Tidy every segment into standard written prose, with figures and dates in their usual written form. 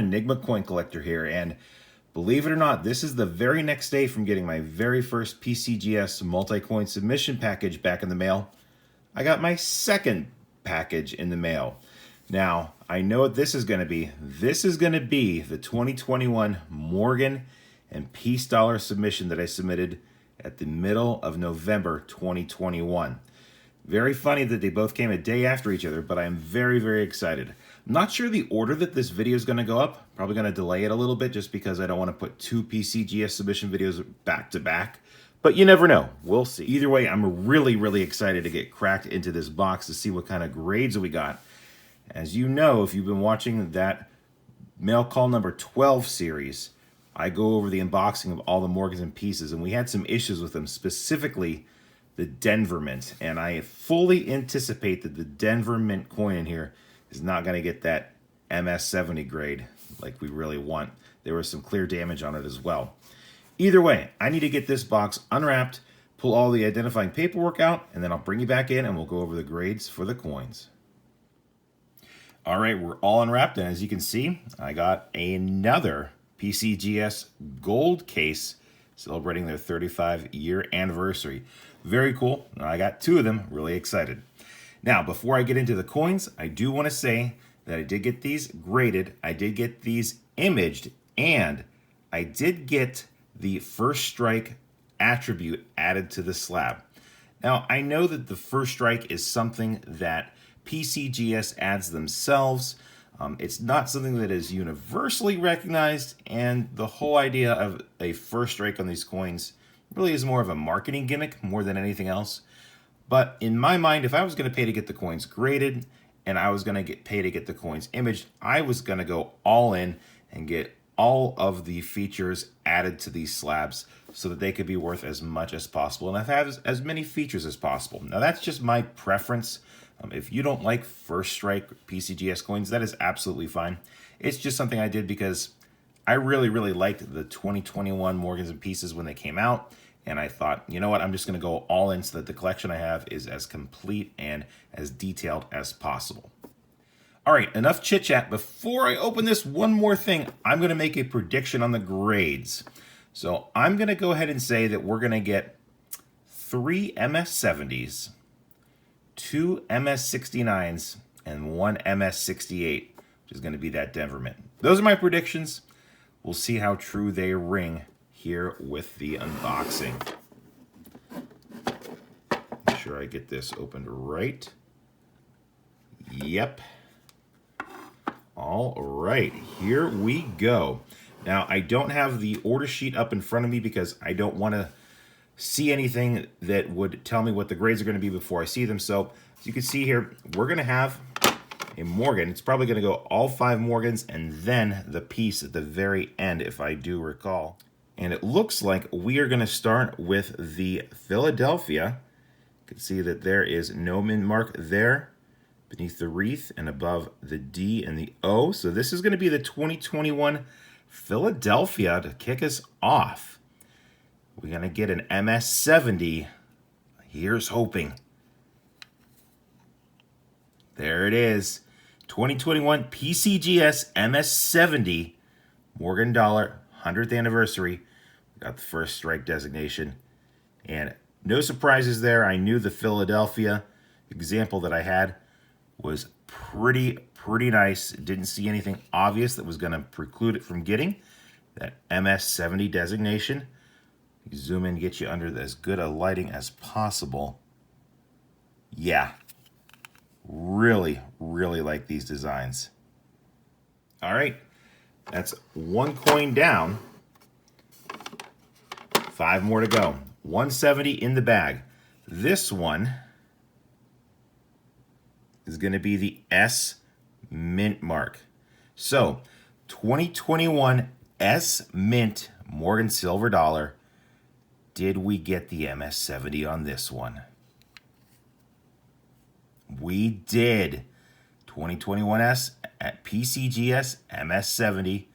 Enigma coin collector here, and believe it or not, this is the very next day from getting my very first PCGS multi-coin submission package back in the mail. I got my second package in the mail. Now, I know what this is going to be. This is going to be the 2021 Morgan and Peace Dollar submission that I submitted at the middle of November 2021. Very funny that they both came a day after each other, but I am very, very excited. I'm not sure the order that this video is going to go up. Probably going to delay it a little bit just because I don't want to put two PCGS submission videos back to back. But you never know. We'll see. Either way, I'm really, really excited to get cracked into this box to see what kind of grades we got. As you know, if you've been watching that Mail Call number 12 series, I go over the unboxing of all the Morgans and Pieces, and we had some issues with them, specifically the Denver Mint. And I fully anticipate that the Denver Mint coin in here is not going to get that MS70 grade like we really want. There was some clear damage on it as well. Either way, I need to get this box unwrapped, pull all the identifying paperwork out, and then I'll bring you back in and we'll go over the grades for the coins. All right, we're all unwrapped, and as you can see, I got another PCGS gold case celebrating their 35-year anniversary. Very cool. I got two of them. Really excited. Now, before I get into the coins, I do want to say that I did get these graded, I did get these imaged, and I did get the First Strike attribute added to the slab. Now, I know that the First Strike is something that PCGS adds themselves. It's not something that is universally recognized, and the whole idea of a First Strike on these coins really is more of a marketing gimmick more than anything else. But in my mind, if I was going to pay to get the coins graded and I was going to pay to get the coins imaged, I was going to go all in and get all of the features added to these slabs so that they could be worth as much as possible and have as many features as possible. Now, that's just my preference. If you don't like First Strike PCGS coins, that is absolutely fine. It's just something I did because I really, really liked the 2021 Morgans and Pieces when they came out. And I thought, you know what, I'm just going to go all in so that the collection I have is as complete and as detailed as possible. All right, enough chit-chat. Before I open this, one more thing. I'm going to make a prediction on the grades. So I'm going to go ahead and say that we're going to get 3 MS70s, 2 MS69s, and 1 MS68, which is going to be that Denver Mint. Those are my predictions. We'll see how true they ring here with the unboxing. Make sure I get this opened right. Yep. All right, here we go. Now, I don't have the order sheet up in front of me because I don't want to see anything that would tell me what the grades are going to be before I see them. So, as you can see here, we're going to have a Morgan. It's probably going to go all 5 Morgans and then the piece at the very end, if I do recall. And it looks like we are going to start with the Philadelphia. You can see that there is no mint mark there beneath the wreath and above the D and the O. So this is going to be the 2021 Philadelphia to kick us off. We're going to get an MS70. Here's hoping. There it is. 2021 PCGS MS70 Morgan Dollar 100th anniversary. Got the First Strike designation. And no surprises there. I knew the Philadelphia example that I had was pretty nice. Didn't see anything obvious that was going to preclude it from getting that MS70 designation. Zoom in, get you under as good a lighting as possible. Yeah, really like these designs. All right, that's 1 coin down. 5 more to go. 170 in the bag. This one is going to be the S Mint mark. So, 2021 S Mint Morgan Silver Dollar. Did we get the MS70 on this one? We did. 2021 S at PCGS MS70.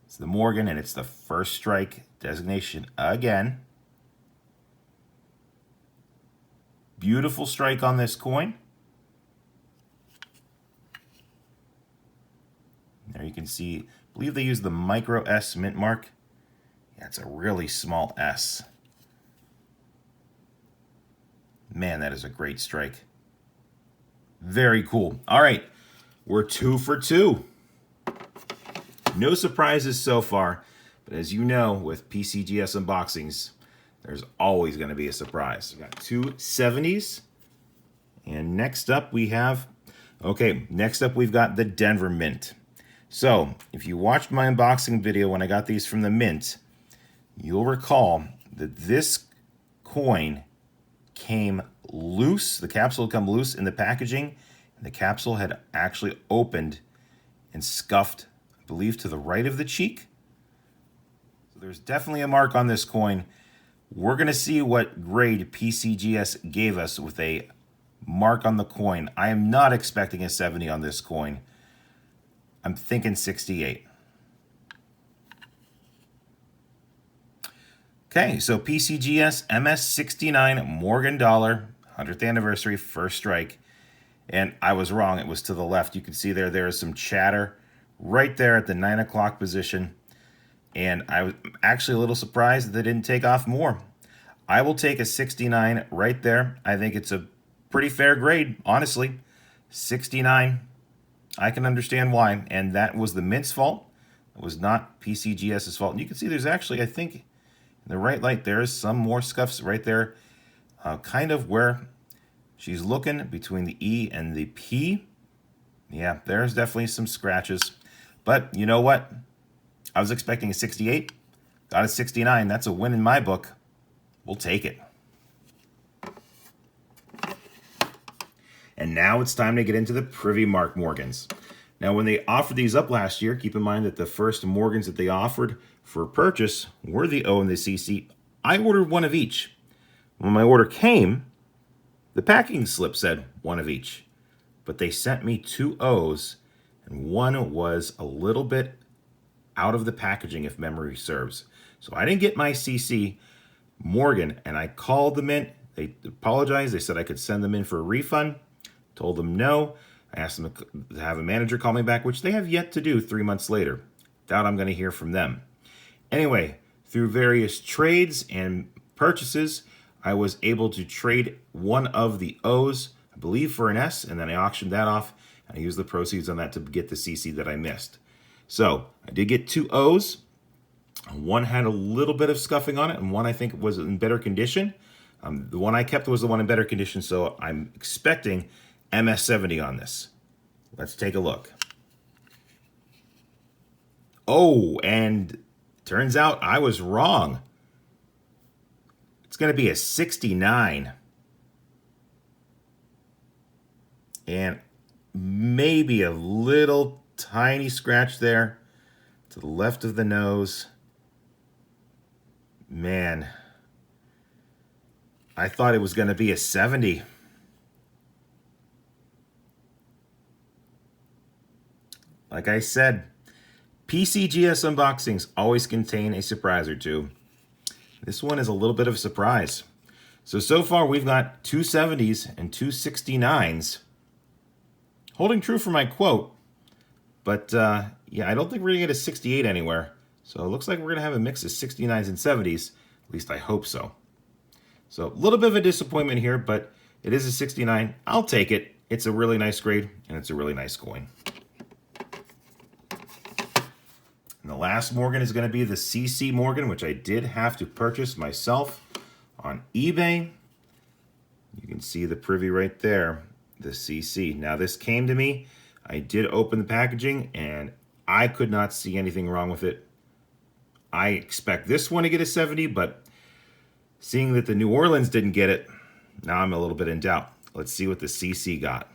It's the Morgan, and it's the First Strike designation again. Beautiful strike on this coin. There you can see believe they use the micro S mint mark. Yeah, it's a really small S. Man, that is a great strike. Very cool. All right, we're 2 for 2. No surprises so far, but as you know, with PCGS unboxings, there's always going to be a surprise. We got 2 70s, and next up we've got the Denver Mint. So, if you watched my unboxing video when I got these from the Mint, you'll recall that this coin came loose. The capsule had come loose in the packaging, and the capsule had actually opened and scuffed, I believe, to the right of the cheek. So there's definitely a mark on this coin. We're going to see what grade PCGS gave us with a mark on the coin. I am not expecting a 70 on this coin. I'm thinking 68. Okay, so PCGS MS69 Morgan dollar, 100th anniversary, first strike. And I was wrong, it was to the left. You can see there is some chatter right there at the 9 o'clock position. And I was actually a little surprised that they didn't take off more. I will take a 69 right there. I think it's a pretty fair grade, honestly. 69, I can understand why. And that was the Mint's fault. It was not PCGS's fault. And you can see there's actually, I think, in the right light, there is some more scuffs right there. Kind of where she's looking between the E and the P. Yeah, there's definitely some scratches. But you know what? I was expecting a 68. Got a 69. That's a win in my book. We'll take it. And now it's time to get into the Privy Mark Morgans. Now, when they offered these up last year, keep in mind that the first Morgans that they offered for purchase were the O and the CC. I ordered one of each. When my order came, the packing slip said one of each. But they sent me 2 O's, and one was a little bit out of the packaging, if memory serves. So I didn't get my CC Morgan, and I called the Mint. They apologized. They said I could send them in for a refund. Told them no. I asked them to have a manager call me back, which they have yet to do 3 months later. Doubt I'm going to hear from them. Anyway, through various trades and purchases, I was able to trade one of the O's, I believe, for an S, and then I auctioned that off, and I used the proceeds on that to get the CC that I missed. So I did get 2 O's. One had a little bit of scuffing on it, and one I think was in better condition. The one I kept was the one in better condition, so I'm expecting MS70 on this. Let's take a look. Oh, and turns out I was wrong. It's going to be a 69. And maybe a little tiny scratch there to the left of the nose. Man, I thought it was going to be a 70. Like I said, PCGS unboxings always contain a surprise or two. This one is a little bit of a surprise. So far we've got 2 70s and 2 69s. Holding true for my quote. But yeah, I don't think we're going to get a 68 anywhere. So it looks like we're going to have a mix of 69s and 70s. At least I hope so. So a little bit of a disappointment here, but it is a 69. I'll take it. It's a really nice grade, and it's a really nice coin. And the last Morgan is going to be the CC Morgan, which I did have to purchase myself on eBay. You can see the Privy right there, the CC. Now this came to me. I did open the packaging, and I could not see anything wrong with it. I expect this one to get a 70, but seeing that the New Orleans didn't get it, now I'm a little bit in doubt. Let's see what the CC got.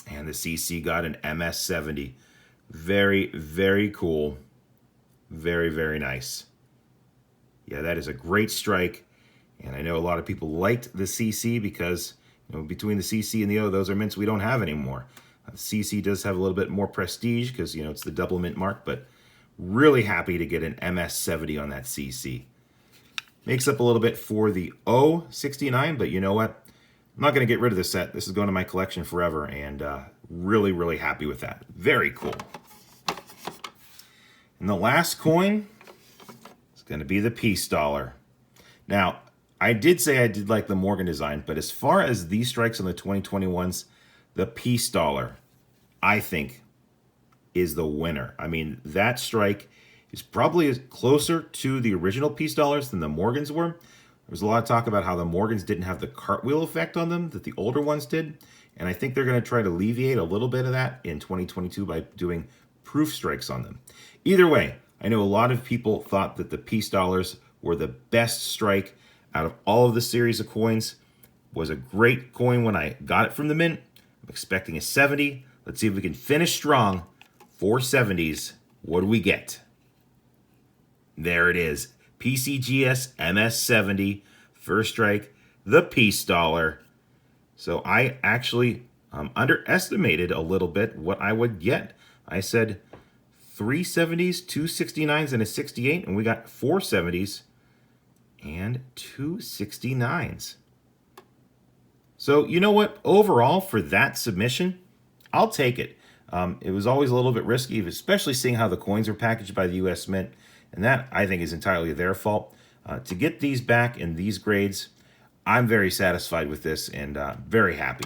And the CC got an MS70. Very, very cool. Very, very nice. Yeah, that is a great strike. And I know a lot of people liked the CC because, you know, between the CC and the O, those are mints we don't have anymore. CC does have a little bit more prestige because, you know, it's the double mint mark, but really happy to get an MS70 on that CC. Makes up a little bit for the O69, but you know what? I'm not going to get rid of this set. This is going to my collection forever, and really, really happy with that. Very cool. And the last coin is going to be the peace dollar. Now, I did say I did like the Morgan design, but as far as these strikes on the 2021s, the peace dollar, I think, is the winner. I mean, that strike is probably closer to the original peace dollars than the Morgans were. There was a lot of talk about how the Morgans didn't have the cartwheel effect on them that the older ones did. And I think they're going to try to alleviate a little bit of that in 2022 by doing proof strikes on them. Either way, I know a lot of people thought that the peace dollars were the best strike out of all of the series of coins. Was a great coin when I got it from the mint. I'm expecting a 70. Let's see if we can finish strong. 4 70s. What do we get? There it is. PCGS MS70. First strike. The peace dollar. So I actually underestimated a little bit what I would get. I said 3 70s, 2 69s, and a 68. And we got 4 70s. And 2 69s. So you know what? Overall, for that submission, I'll take it. It was always a little bit risky, especially seeing how the coins were packaged by the U.S. Mint. And that, I think, is entirely their fault. To get these back in these grades, I'm very satisfied with this and very happy.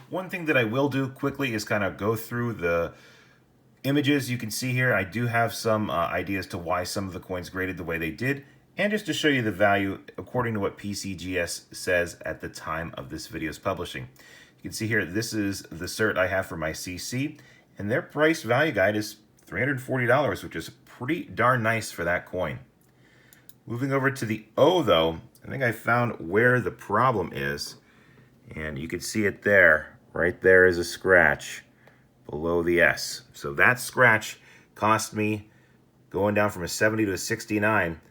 One thing that I will do quickly is kind of go through the images you can see here. I do have some ideas to why some of the coins graded the way they did. And just to show you the value according to what PCGS says at the time of this video's publishing. You can see here, this is the cert I have for my CC, and their price value guide is $340, which is pretty darn nice for that coin. Moving over to the O though, I think I found where the problem is, and you can see it there. Right there is a scratch below the S. So that scratch cost me, going down from a 70 to a 69,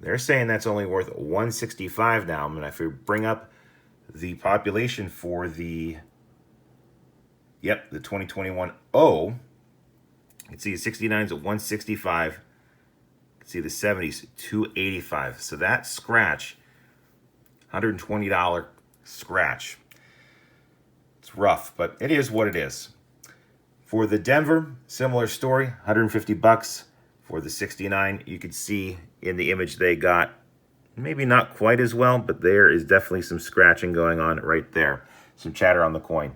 they're saying that's only worth 165 now. I mean, if we bring up the population for the 2021 O, you can see the 69s at 165. You can see the 70s, 285. So that scratch, $120 scratch. It's rough, but it is what it is. For the Denver, similar story, 150 bucks. For the 69, you can see in the image they got, maybe not quite as well, but there is definitely some scratching going on right there. Some chatter on the coin.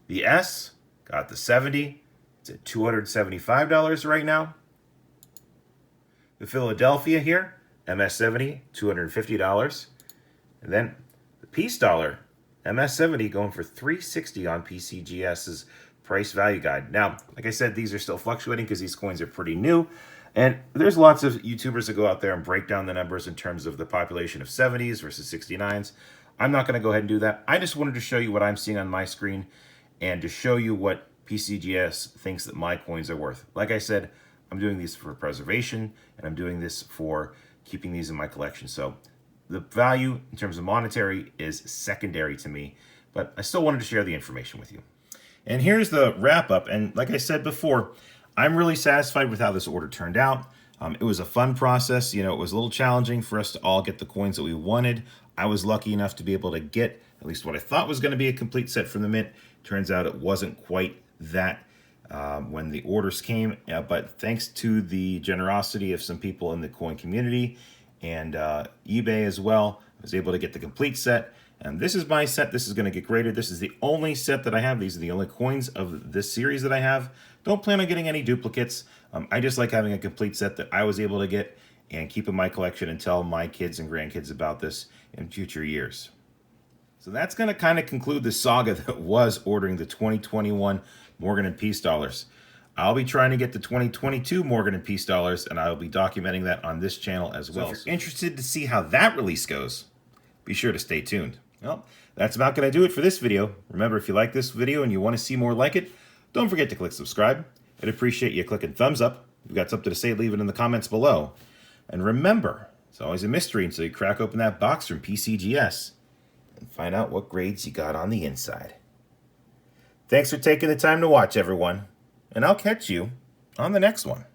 The S got the 70. It's at $275 right now. The Philadelphia here, MS70, $250. And then the peace dollar, MS70, going for $360 on PCGS's price value guide. Now, like I said, these are still fluctuating because these coins are pretty new. And there's lots of YouTubers that go out there and break down the numbers in terms of the population of 70s versus 69s. I'm not going to go ahead and do that. I just wanted to show you what I'm seeing on my screen and to show you what PCGS thinks that my coins are worth. Like I said, I'm doing these for preservation and I'm doing this for keeping these in my collection. So the value in terms of monetary is secondary to me, but I still wanted to share the information with you. And here's the wrap up. And like I said before, I'm really satisfied with how this order turned out. It was a fun process. You know, it was a little challenging for us to all get the coins that we wanted. I was lucky enough to be able to get at least what I thought was going to be a complete set from the mint. Turns out it wasn't quite that when the orders came. But thanks to the generosity of some people in the coin community and eBay as well, I was able to get the complete set. And this is my set. This is going to get graded. This is the only set that I have. These are the only coins of this series that I have. Don't plan on getting any duplicates. I just like having a complete set that I was able to get and keep in my collection and tell my kids and grandkids about this in future years. So that's going to kind of conclude the saga that was ordering the 2021 Morgan and Peace dollars. I'll be trying to get the 2022 Morgan and Peace dollars, and I'll be documenting that on this channel as well. So if you're interested to see how that release goes, be sure to stay tuned. Well, that's about going to do it for this video. Remember, if you like this video and you want to see more like it, don't forget to click subscribe. I'd appreciate you clicking thumbs up. If you've got something to say, leave it in the comments below. And remember, it's always a mystery until you crack open that box from PCGS and find out what grades you got on the inside. Thanks for taking the time to watch, everyone, and I'll catch you on the next one.